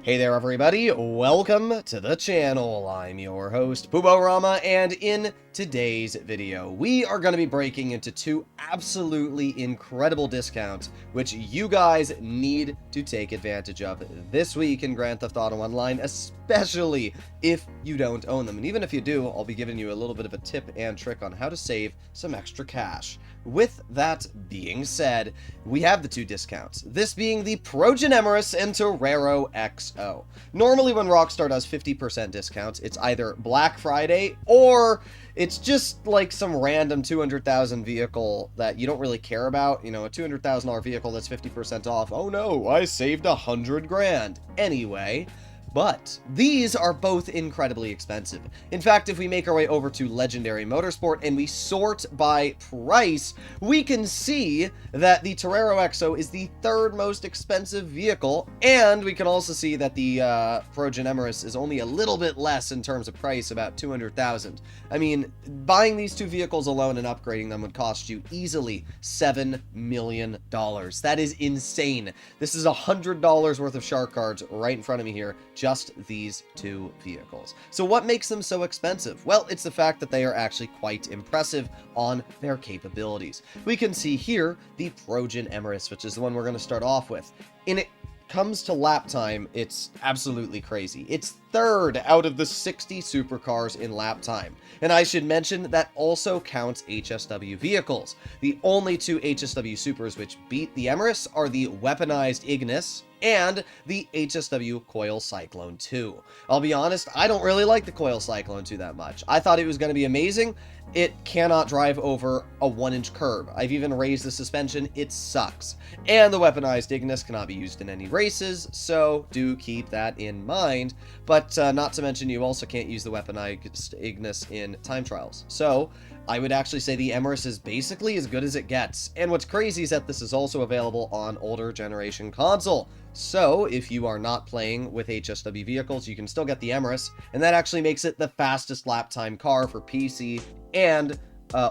Hey there everybody, welcome to the channel. I'm your host, Puborama, and in today's video, we are going to be breaking into two absolutely incredible discounts, which you guys need to take advantage of this week in Grand Theft Auto Online, especially if you don't own them. And even if you do, I'll be giving you a little bit of a tip and trick on how to save some extra cash. With that being said, we have the two discounts, this being the Progen Emerus and Torero XO. Normally when Rockstar does 50% discounts, it's either Black Friday or it's just like some random 200,000 vehicle that you don't really care about. You know, a $200,000 vehicle that's 50% off. Oh no, I saved 100 grand. Anyway, but these are both incredibly expensive. In fact, if we make our way over to Legendary Motorsport and we sort by price, we can see that the Torero XO is the third most expensive vehicle, and we can also see that the Progen Emerus is only a little bit less in terms of price, about 200,000. I mean, buying these two vehicles alone and upgrading them would cost you easily $7 million. That is insane. This is $100 worth of shark cards right in front of me here, just these two vehicles. So what makes them so expensive? Well, it's the fact that they are actually quite impressive on their capabilities. We can see here the Progen Emerus, which is the one we're going to start off with. And it comes to lap time, it's absolutely crazy. It's third out of the 60 supercars in lap time. And I should mention that also counts HSW vehicles. The only two HSW supers which beat the Emerus are the weaponized Ignis and the HSW Coil Cyclone 2. I'll be honest, I don't really like the Coil Cyclone 2 that much. I thought it was going to be amazing. It cannot drive over a 1-inch curb. I've even raised the suspension. It sucks. And the weaponized Ignis cannot be used in any races, so do keep that in mind. But not to mention, you also can't use the weaponized Ignis in time trials. So I would actually say the Emerus is basically as good as it gets. And what's crazy is that this is also available on older generation console. So if you are not playing with HSW vehicles, you can still get the Emerus, and that actually makes it the fastest lap time car for PC and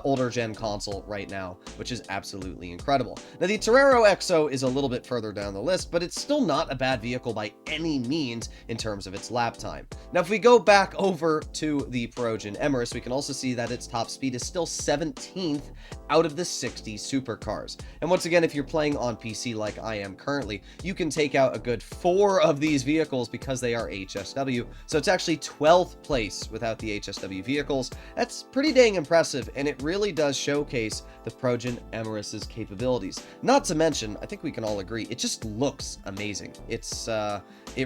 older gen console right now, which is absolutely incredible. Now the Torero XO is a little bit further down the list, but it's still not a bad vehicle by any means in terms of its lap time. Now if we go back over to the Progen Emerus, we can also see that its top speed is still 17th out of the 60 supercars. And once again, if you're playing on PC like I am currently, you can take out a good 4 of these vehicles because they are HSW. So it's actually 12th place without the HSW vehicles. That's pretty dang impressive, and it really does showcase the Progen Emerus's capabilities. Not to mention, I think we can all agree, it just looks amazing. It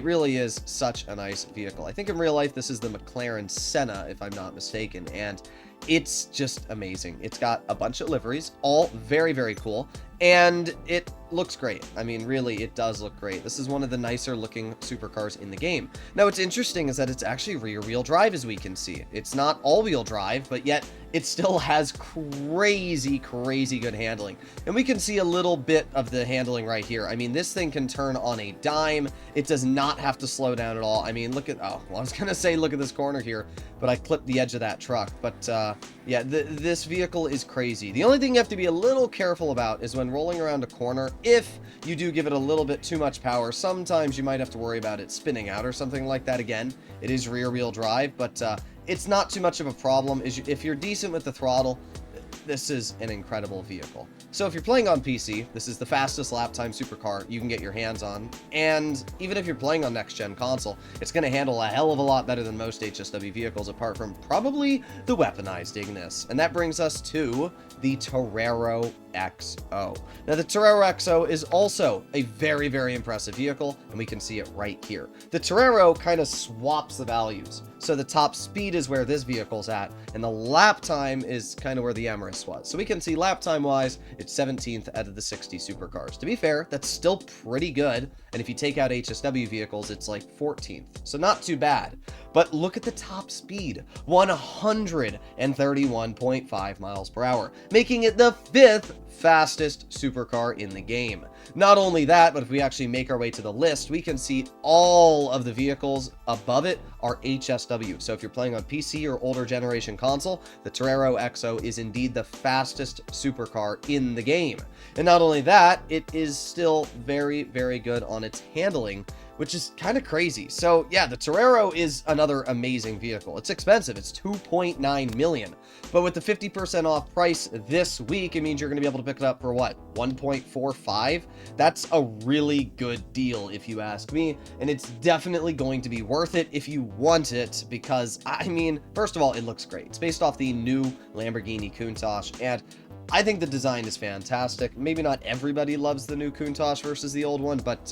really is such a nice vehicle. I think in real life this is the McLaren Senna, if I'm not mistaken, and it's just amazing. It's got a bunch of liveries, all very, very cool, and it looks great. I mean, really, it does look great. This is one of the nicer looking supercars in the game. Now, what's interesting is that it's actually rear-wheel drive, as we can see. It's not all-wheel drive, but yet it still has crazy, crazy good handling. And we can see a little bit of the handling right here. I mean, this thing can turn on a dime. It does not have to slow down at all. I mean, look at, oh, well, I was going to say look at this corner here, but I clipped the edge of that truck. But yeah, this vehicle is crazy. The only thing you have to be a little careful about is when rolling around a corner, if you do give it a little bit too much power, sometimes you might have to worry about it spinning out or something like that. Again, it is rear-wheel drive, but it's not too much of a problem. If you're decent with the throttle, this is an incredible vehicle. So if you're playing on PC, this is the fastest lap time supercar you can get your hands on, and even if you're playing on next-gen console, it's going to handle a hell of a lot better than most HSW vehicles, apart from probably the weaponized Ignis. And that brings us to the Torero XO. Now the Torero XO is also a very, very impressive vehicle, and we can see it right here. The Torero kind of swaps the values. So the top speed is where this vehicle's at, and the lap time is kind of where the Emerus was. So we can see lap time wise, it's 17th out of the 60 supercars. To be fair, that's still pretty good. And if you take out HSW vehicles, it's like 14th. So not too bad. But look at the top speed, 131.5 miles per hour, making it the 5th fastest supercar in the game. Not only that, but if we actually make our way to the list, we can see all of the vehicles above it are HSW. So if you're playing on PC or older generation console, the Torero XO is indeed the fastest supercar in the game. And not only that, it is still very, very good on its handling, which is kind of crazy. So yeah, the Torero is another amazing vehicle. It's expensive. It's $2.9 million. But with the 50% off price this week, it means you're going to be able to pick it up for what? $1.45? That's a really good deal if you ask me. And it's definitely going to be worth it if you want it, because I mean, first of all, it looks great. It's based off the new Lamborghini Countach, and I think the design is fantastic. Maybe not everybody loves the new Countach versus the old one, but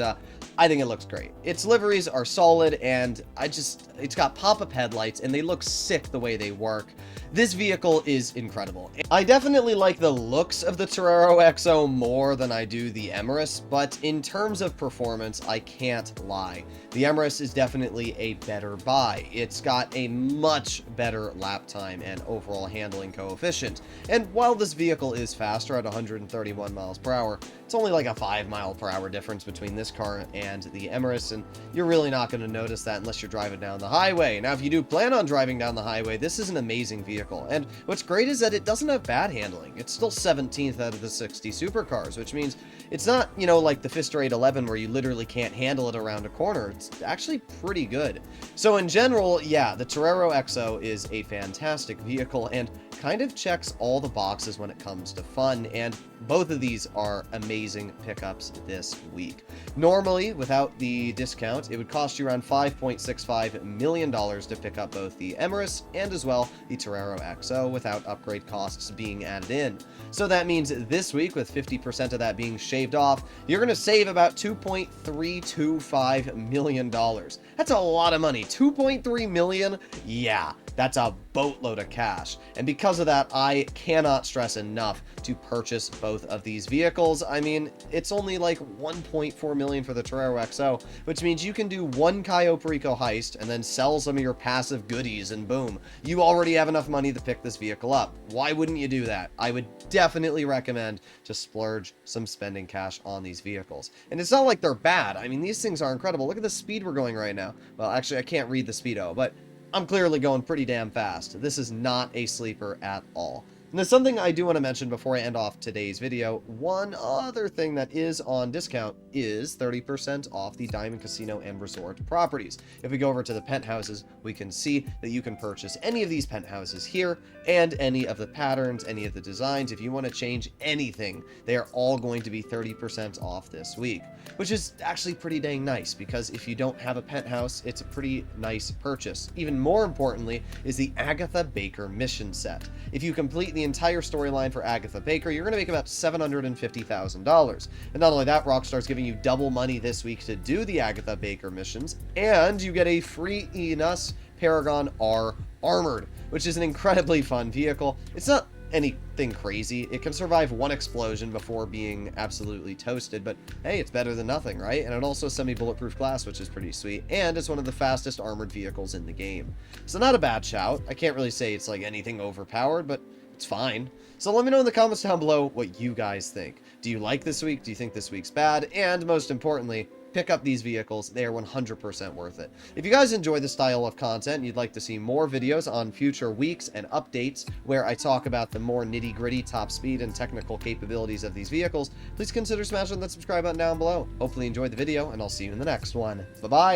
I think it looks great. Its liveries are solid, and it's got pop-up headlights, and they look sick the way they work. This vehicle is incredible. I definitely like the looks of the Torero XO more than I do the Emerus, but in terms of performance, I can't lie. The Emerus is definitely a better buy. It's got a much better lap time and overall handling coefficient. And while this vehicle is faster at 131 miles per hour, it's only like a 5 mile per hour difference between this car and the Emerus, and you're really not going to notice that unless you're driving down the highway. Now, if you do plan on driving down the highway, this is an amazing vehicle. And what's great is that it doesn't have bad handling. It's still 17th out of the 60 supercars, which means it's not, you know, like the Fister 811 where you literally can't handle it around a corner. It's actually pretty good. So in general, yeah, the Torero XO is a fantastic vehicle and kind of checks all the boxes when it comes to fun, and both of these are amazing pickups this week. Normally, without the discount, it would cost you around $5.65 million to pick up both the Emerus and as well the Torero XO without upgrade costs being added in. So that means this week, with 50% of that being shaved off, you're going to save about $2.325 million. That's a lot of money. $2.3 million? Yeah, that's a boatload of cash. And because of that, I cannot stress enough to purchase both of these vehicles. I mean, it's only like $1.4 million for the Torero XO, which means you can do one Cayo Perico heist and then sell some of your passive goodies, and boom, you already have enough money to pick this vehicle up. Why wouldn't you do that? I would definitely recommend to splurge some spending cash on these vehicles. And it's not like they're bad. I mean, these things are incredible. Look at the speed we're going right now. Well, actually, I can't read the speedo, but I'm clearly going pretty damn fast. This is not a sleeper at all. And there's something I do want to mention before I end off today's video. One other thing that is on discount is 30% off the Diamond Casino and Resort properties. If we go over to the penthouses, we can see that you can purchase any of these penthouses here and any of the patterns, any of the designs. If you want to change anything, they are all going to be 30% off this week, which is actually pretty dang nice, because if you don't have a penthouse, it's a pretty nice purchase. Even more importantly is the Agatha Baker mission set. If you complete the entire storyline for Agatha Baker, you're going to make about $750,000. And not only that, Rockstar's giving you double money this week to do the Agatha Baker missions, and you get a free Enos Paragon R Armored, which is an incredibly fun vehicle. It's not anything crazy. It can survive one explosion before being absolutely toasted, but hey, it's better than nothing, right? And it also has semi-bulletproof glass, which is pretty sweet, and it's one of the fastest armored vehicles in the game. So not a bad shout. I can't really say it's like anything overpowered, but it's fine. So let me know in the comments down below what you guys think. Do you like this week? Do you think this week's bad? And most importantly, pick up these vehicles. They are 100% worth it. If you guys enjoy this style of content and you'd like to see more videos on future weeks and updates where I talk about the more nitty-gritty top speed and technical capabilities of these vehicles, please consider smashing that subscribe button down below. Hopefully you enjoyed the video, and I'll see you in the next one. Bye-bye!